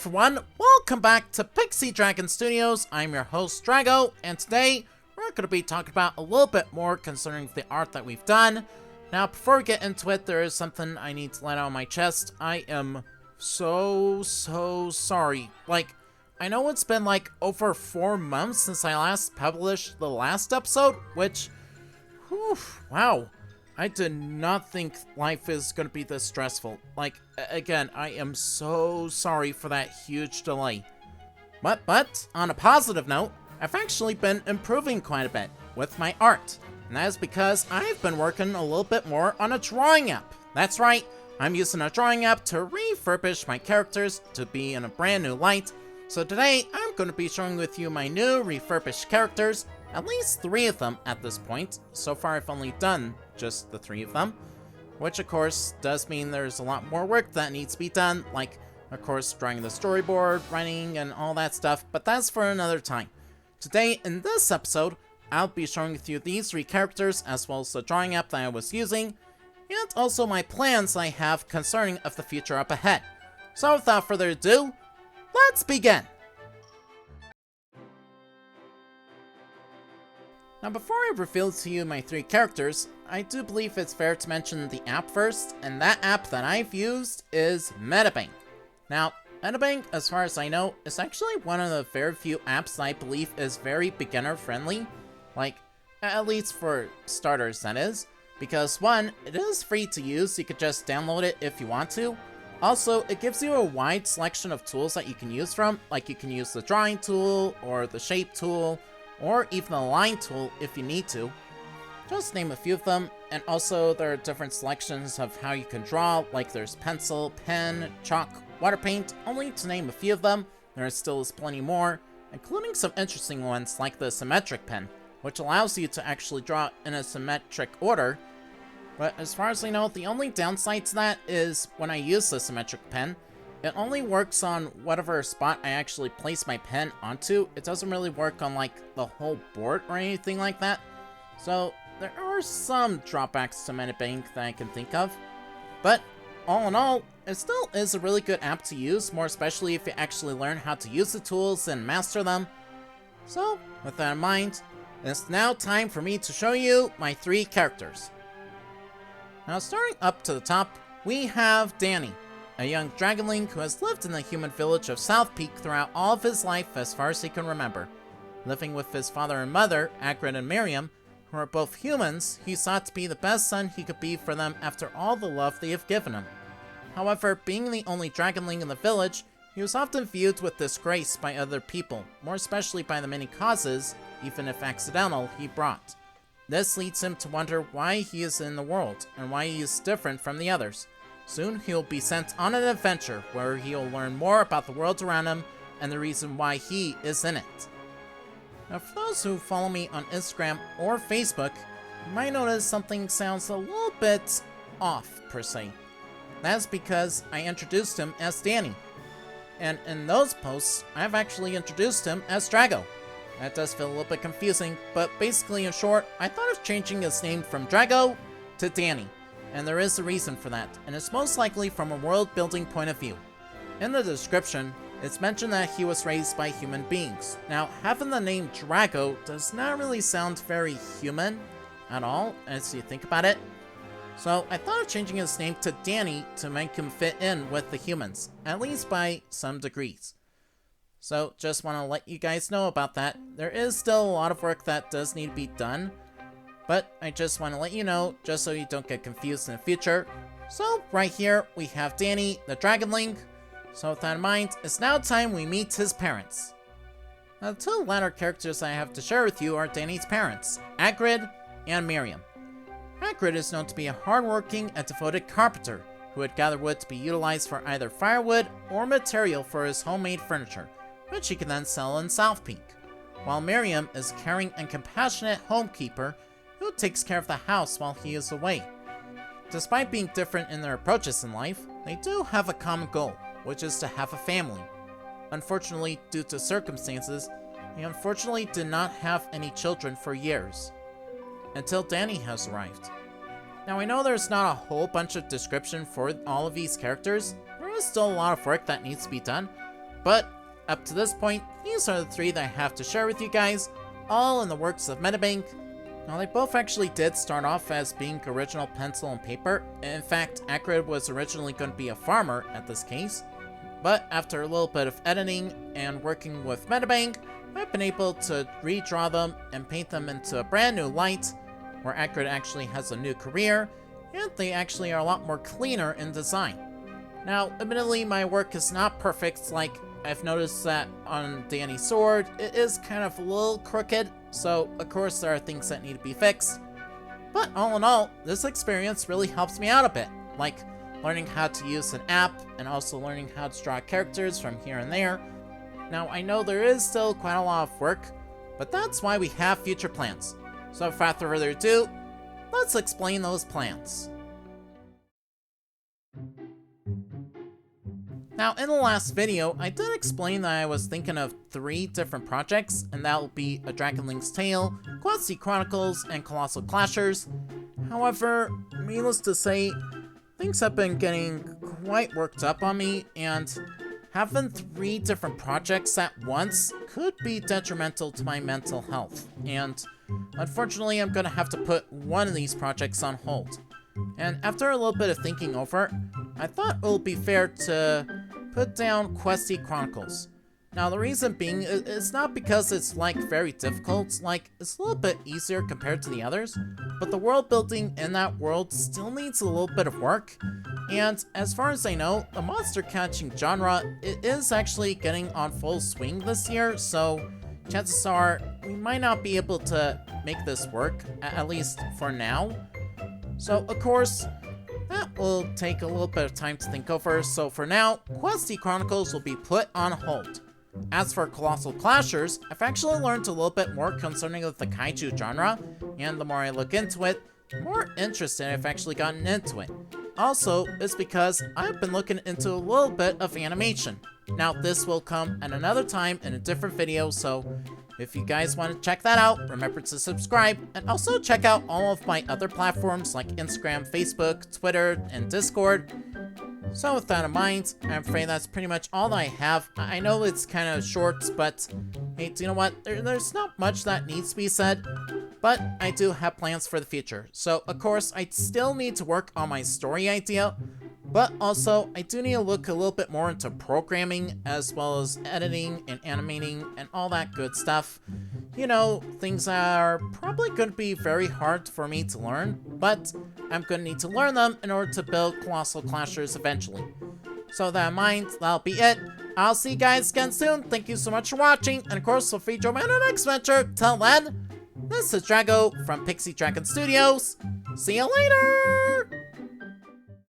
everyone, welcome back to Pixie Dragon Studios. I'm your host Drago, and today we're going to be talking about a little bit more concerning the art that we've done. Now, before we get into it, there is something I need to let out of my chest. I am so sorry. I know it's been over 4 months since I last published the last episode, which, whew, wow. I did not think life is going to be this stressful. Again, I am so sorry for that huge delay. But, on a positive note, I've actually been improving quite a bit with my art. And that is because I've been working a little bit more on a drawing app. That's right, I'm using a drawing app to refurbish my characters to be in a brand new light. So today, I'm going to be showing with you my new refurbished characters, at least 3 of them at this point. So far, I've only done just the 3 of them, which of course does mean there's a lot more work that needs to be done, of course drawing the storyboard, writing, and all that stuff, but that's for another time. Today, in this episode, I'll be showing with you these 3 characters, as well as the drawing app that I was using, and also my plans I have concerning of the future up ahead. So without further ado, let's begin! Now, before I reveal to you my 3 characters, I do believe it's fair to mention the app first, and that app that I've used is MetaBank. Now, MetaBank, as far as I know, is actually one of the very few apps that I believe is very beginner-friendly. At least for starters, that is. Because 1, it is free to use, you could just download it if you want to. Also, it gives you a wide selection of tools that you can use from, you can use the drawing tool, or the shape tool, or even the line tool if you need to. Just name a few of them, and also there are different selections of how you can draw, there's pencil, pen, chalk, water paint, only to name a few of them. There still is plenty more, including some interesting ones like the symmetric pen, which allows you to actually draw in a symmetric order. But as far as I know, the only downside to that is when I use the symmetric pen, it only works on whatever spot I actually place my pen onto. It doesn't really work on the whole board or anything like that. So there are some drawbacks to MetaBank that I can think of. But all in all, it still is a really good app to use, more especially if you actually learn how to use the tools and master them. So with that in mind, it's now time for me to show you my 3 characters. Now, starting up to the top, we have Danny, a young Dragonling who has lived in the human village of South Peak throughout all of his life as far as he can remember. Living with his father and mother, Agrid and Miriam, who are both humans, he sought to be the best son he could be for them after all the love they have given him. However, being the only Dragonling in the village, he was often viewed with disgrace by other people, more especially by the many causes, even if accidental, he brought. This leads him to wonder why he is in the world, and why he is different from the others. Soon, he'll be sent on an adventure where he'll learn more about the world around him and the reason why he is in it. Now, for those who follow me on Instagram or Facebook, you might notice something sounds a little bit off, per se. That's because I introduced him as Danny. And in those posts, I've actually introduced him as Drago. That does feel a little bit confusing, but basically in short, I thought of changing his name from Drago to Danny. And there is a reason for that, and it's most likely from a world-building point of view. In the description, it's mentioned that he was raised by human beings. Now, having the name Drago does not really sound very human at all, as you think about it. So I thought of changing his name to Danny to make him fit in with the humans, at least by some degrees. So just want to let you guys know about that. There is still a lot of work that does need to be done, but I just want to let you know, just so you don't get confused in the future. So right here, we have Danny, the Dragonling. So with that in mind, it's now time we meet his parents. Now, the 2 latter characters I have to share with you are Danny's parents, Agrid and Miriam. Agrid is known to be a hardworking and devoted carpenter who would gather wood to be utilized for either firewood or material for his homemade furniture, which he can then sell in South Peak. While Miriam is a caring and compassionate homekeeper who takes care of the house while he is away. Despite being different in their approaches in life, they do have a common goal, which is to have a family. Unfortunately, due to circumstances, he unfortunately did not have any children for years, until Danny has arrived. Now, I know there's not a whole bunch of description for all of these characters. There is still a lot of work that needs to be done, But up to this point, these are the 3 that I have to share with you guys, all in the works of Metabank. Now, they both actually did start off as being original pencil and paper. In fact, Agrid was originally going to be a farmer at this case. But after a little bit of editing and working with Metabank, I've been able to redraw them and paint them into a brand new light, where Agrid actually has a new career, and they actually are a lot more cleaner in design. Now, admittedly, my work is not perfect. Like, I've noticed that on Danny's sword, it is kind of a little crooked, so of course there are things that need to be fixed. But all in all, this experience really helps me out a bit, like learning how to use an app and also learning how to draw characters from here and there. Now, I know there is still quite a lot of work, but that's why we have future plans. So without further ado, let's explain those plans. Now, in the last video, I did explain that I was thinking of 3 different projects, and that will be A Dragonling's Tale, Pixie Chronicles, and Colossal Clashers. However, needless to say, things have been getting quite worked up on me, and having 3 different projects at once could be detrimental to my mental health, and unfortunately, I'm gonna have to put one of these projects on hold. And after a little bit of thinking over, I thought it would be fair to put down Pixie Chronicles. Now, the reason being, it's not because it's, like, very difficult. Like, it's a little bit easier compared to the others, but the world building in that world still needs a little bit of work. And as far as I know, the monster catching genre, it is actually getting on full swing this year, so chances are we might not be able to make this work, at least for now. So, of course, that will take a little bit of time to think over, so for now, Pixie Chronicles will be put on hold. As for Colossal Clashers, I've actually learned a little bit more concerning the kaiju genre, and the more I look into it, the more interested I've actually gotten into it. Also, it's because I've been looking into a little bit of animation. Now, this will come at another time in a different video, so if you guys want to check that out, remember to subscribe, and also check out all of my other platforms like Instagram, Facebook, Twitter, and Discord. So with that in mind, I'm afraid that's pretty much all that I have. I know it's kind of short, but hey, do you know what? There's not much that needs to be said, but I do have plans for the future. So, of course, I still need to work on my story idea, but also I do need to look a little bit more into programming as well as editing and animating and all that good stuff. You know, things that are probably going to be very hard for me to learn, but I'm going to need to learn them in order to build Colossal Clashers eventually. So with that in mind, that'll be it. I'll see you guys again soon. Thank you so much for watching, and of course, feel free to join me on the next venture. Till then, this is Drago from Pixie Dragon Studios. See you later!